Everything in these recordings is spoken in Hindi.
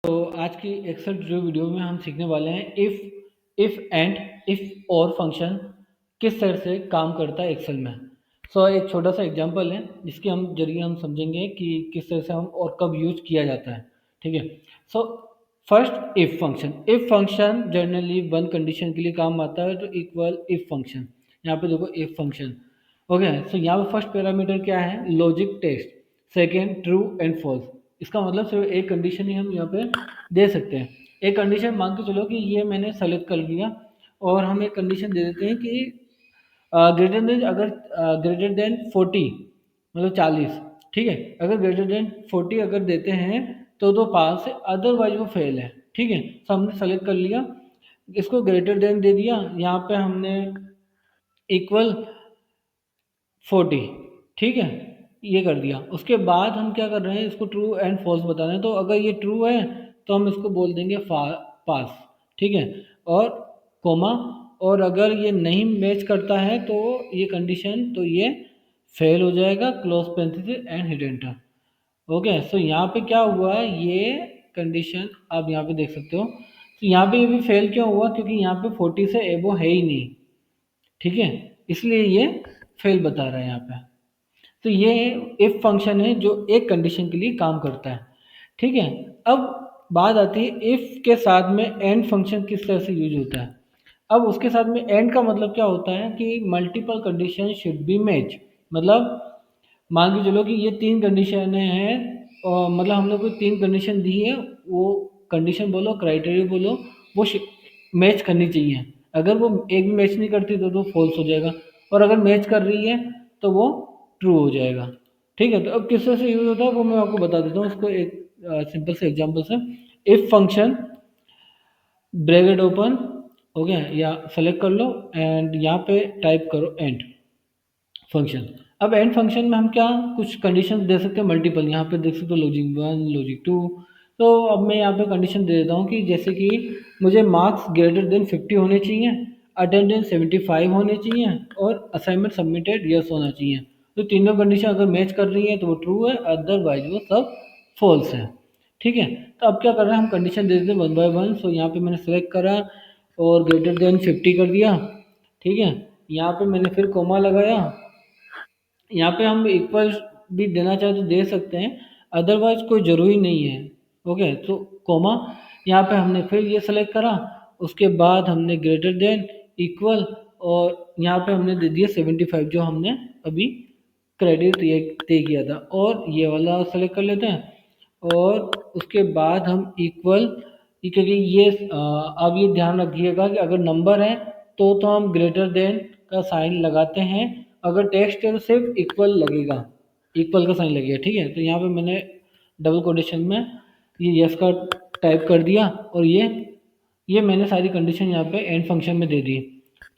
तो आज की एक्सेल ट्यूटोरियल वीडियो में हम सीखने वाले हैं इफ़ एंड इफ़ और फंक्शन किस तरह से काम करता है एक्सेल में। एक छोटा सा एग्जांपल है जिसके हम जरिए हम समझेंगे कि किस तरह से हम और कब यूज किया जाता है। ठीक है। So first if function generally one condition के लिए काम आता है, तो इक्वल इफ़ फंक्शन। यहाँ पे देखो इफ़ फंक्शन। ओके, सो यहाँ पे फर्स्ट पैरामीटर क्या है? Logic test. Second true and false. इसका मतलब सिर्फ एक कंडीशन ही हम यहाँ पे दे सकते हैं। एक कंडीशन मान के चलो कि ये मैंने सेलेक्ट कर लिया, और हम एक कंडीशन दे देते हैं कि ग्रेटर देन 40, मतलब 40। ठीक है। अगर ग्रेटर देन 40 अगर देते हैं तो पास है, अदरवाइज वो फेल है। ठीक है। तो हमने सेलेक्ट कर लिया, इसको ग्रेटर देन दे दिया, यहाँ पे हमने इक्वल 40। ठीक है, ये कर दिया। उसके बाद हम क्या कर रहे हैं, इसको ट्रू एंड फॉल्स बता रहे हैं। तो अगर ये ट्रू है तो हम इसको बोल देंगे पास। ठीक है। और कोमा, और अगर ये नहीं मैच करता है तो ये कंडीशन, तो ये फेल हो जाएगा, close parenthesis and hit enter. Okay, so यहाँ पे क्या हुआ है, ये कंडीशन आप यहाँ पे देख सकते हो। तो यहाँ पे ये भी फेल क्यों हुआ? क्योंकि यहाँ पे 40 से एबो है ही नहीं। ठीक है, इसलिए ये फेल बता रहा है यहाँ पे। तो ये इफ फंक्शन है जो एक कंडीशन के लिए काम करता है। ठीक है। अब बात आती है इफ के साथ में एंड फंक्शन किस तरह से यूज होता है। अब उसके साथ में एंड का मतलब क्या होता है कि multiple condition should be match. मतलब मान के चलो कि ये तीन कंडीशन हैं, और मतलब हमने कोई तीन कंडीशन दी है, वो कंडीशन बोलो, क्राइटेरिया बोलो, वो मैच करनी चाहिए। अगर वो एक भी मैच नहीं करती तो फॉल्स हो जाएगा, और अगर मैच कर रही है तो वो ट्रू हो जाएगा। ठीक है। तो अब किस तरह से यूज होता है वो मैं आपको बता देता हूँ। उसको एक सिंपल से एग्जांपल से, इफ फंक्शन ब्रैकेट ओपन हो गया, या सेलेक्ट कर लो एंड यहाँ पे टाइप करो एंड फंक्शन। अब एंड फंक्शन में हम क्या कुछ कंडीशन दे सकते हैं, मल्टीपल। यहाँ पे देख सकते हो लॉजिक 1, लॉजिक 2। तो अब मैं यहाँ पे कंडीशन दे देता हूँ कि जैसे कि मुझे मार्क्स ग्रेटर देन 50 होने चाहिए, अटेंडेंस 75 होने चाहिए, और असाइनमेंट सबमिटेड यस होना चाहिए। तो तीनों कंडीशन अगर मैच कर रही है तो वो ट्रू है, अदरवाइज वो सब फॉल्स है। ठीक है। तो अब क्या कर रहे हैं, हम कंडीशन दे देते हैं वन बाय वन। सो यहाँ पे मैंने सेलेक्ट करा और ग्रेटर देन 50 कर दिया। ठीक है। यहाँ पे मैंने फिर कोमा लगाया। यहाँ पे हम इक्वल भी देना चाहे तो दे सकते हैं, अदरवाइज कोई ज़रूरी नहीं है। ओके, तो कोमा, यहाँ पे हमने फिर ये सेलेक्ट करा। उसके बाद हमने ग्रेटर देन, इक्वल, और यहाँ पे हमने दे दिया 75 जो हमने अभी क्रेडिट तय किया था, और ये वाला सेलेक्ट कर लेते हैं। और उसके बाद हम इक्वल, क्योंकि ये अब ये ध्यान रखिएगा कि अगर नंबर है तो हम ग्रेटर देन का साइन लगाते हैं, अगर टेक्स्ट है तो सिर्फ इक्वल लगेगा, इक्वल का साइन लगेगा। ठीक है। तो यहाँ पे मैंने डबल कोटेशन में ये यस का टाइप कर दिया, और ये मैंने सारी कंडीशन यहाँ पे एंड फंक्शन में दे दी।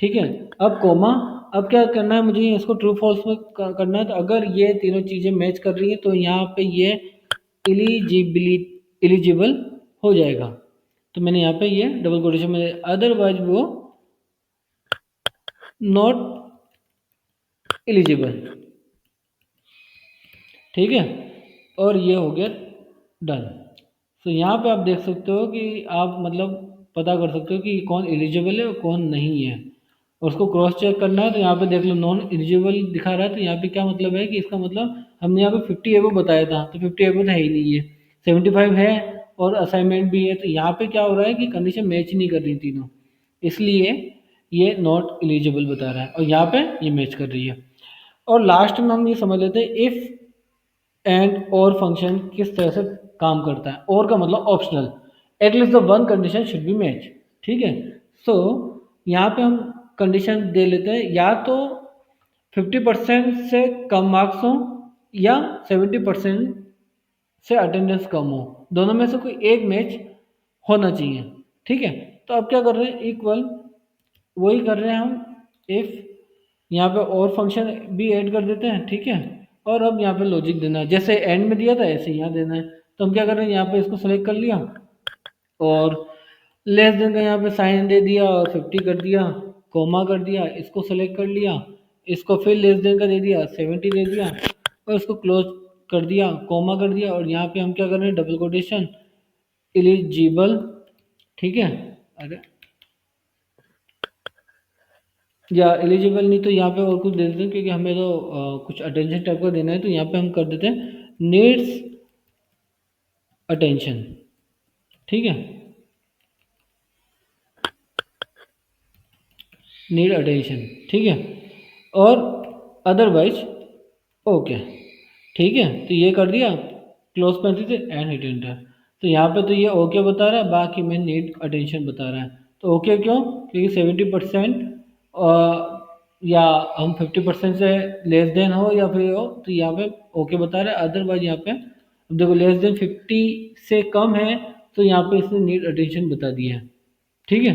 ठीक है। अब कोमा, अब क्या करना है मुझे, इसको ट्रू फॉल्स में करना है। तो अगर ये तीनों चीज़ें मैच कर रही है तो यहाँ पे ये एलिजिबल हो जाएगा। तो मैंने यहाँ पे ये डबल कोटेशन में, अदरवाइज वो नॉट एलिजिबल। ठीक है। और ये हो गया डन। तो यहाँ पे आप देख सकते हो कि आप मतलब पता कर सकते हो कि कौन एलिजिबल है और कौन नहीं है। और उसको क्रॉस चेक करना है तो यहाँ पे देख लो नॉन एलिजिबल दिखा रहा है। तो यहाँ पे क्या मतलब है कि इसका मतलब हमने यहाँ पे 50 एबो बताया था, तो 50 एबो तो है ही नहीं है, 75 है, और असाइनमेंट भी है। तो यहाँ पे क्या हो रहा है कि कंडीशन मैच नहीं कर रही तीनों, इसलिए ये नॉट एलिजिबल बता रहा है, और यहाँ पे ये मैच कर रही है। और लास्ट में हम ये समझ लेते हैं इफ़ एंड और फंक्शन किस तरह से काम करता है। और का मतलब optional, at least the one condition should be match. ठीक है। सो यहाँ पे हम कंडीशन दे लेते हैं, या तो 50% से कम मार्क्स हो, या 70% से अटेंडेंस कम हो, दोनों में से कोई एक मैच होना चाहिए। ठीक है। तो अब क्या कर रहे हैं, इक्वल, वही कर रहे हैं हम इफ़, यहाँ पे और फंक्शन भी ऐड कर देते हैं। ठीक है। और अब यहाँ पे लॉजिक देना है, जैसे एंड में दिया था ऐसे यहाँ देना है। तो हम क्या कर रहे हैं, यहाँ पे इसको सेलेक्ट कर लिया, और लेस देन का यहाँ पे साइन दे दिया, और 50 कर दिया, कोमा कर दिया, इसको सेलेक्ट कर लिया, इसको फिर लेस देन का दे दिया, 70 दे दिया, और इसको क्लोज कर दिया, कोमा कर दिया, और यहाँ पे हम क्या कर रहे हैं, डबल कोटेशन, एलिजिबल, ठीक है। अरे या एलिजिबल नहीं तो यहाँ पे और कुछ दे देते हैं, क्योंकि हमें तो कुछ अटेंशन टाइप का देना है, तो यहाँ पे हम कर देते हैं नीड्स अटेंशन, ठीक है, नीड अटेंशन, ठीक है। और अदरवाइज ओके, ठीक है, तो ये कर दिया, close parenthesis and hit enter. तो यहाँ पे तो ये ओके बता रहा है, बाकी में नीड अटेंशन बता रहा है। तो ओके क्यों? क्योंकि 70% या हम 50% से लेस देन हो या फिर हो, तो यहाँ पे ओके बता रहा है। अदरवाइज यहाँ पे अब देखो लेस देन 50 से कम है, तो यहाँ पे इसने नीड अटेंशन बता दिया है, ठीक है।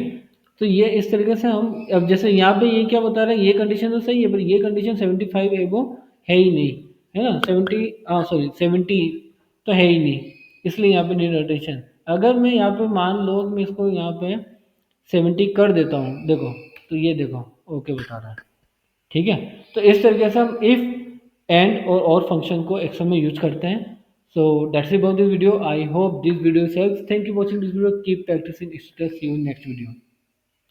तो ये इस तरीके से हम, अब जैसे यहाँ पे ये क्या बता रहा है, ये कंडीशन तो सही है, पर ये कंडीशन 75 एबो है ही नहीं, है ना, 70, हाँ सॉरी 70 तो है ही नहीं, इसलिए यहाँ पे नीड अटेंशन। अगर मैं यहाँ पे मान लो मैं इसको यहाँ पे 70 कर देता हूँ, देखो, तो ये देखो ओके बता रहा है, ठीक है। तो इस तरीके से हम इफ एंड और फंक्शन को एक्सेल में यूज करते हैं। So that's about this video, I hope this video helps, thank you watching this video, keep practicing, see you next video.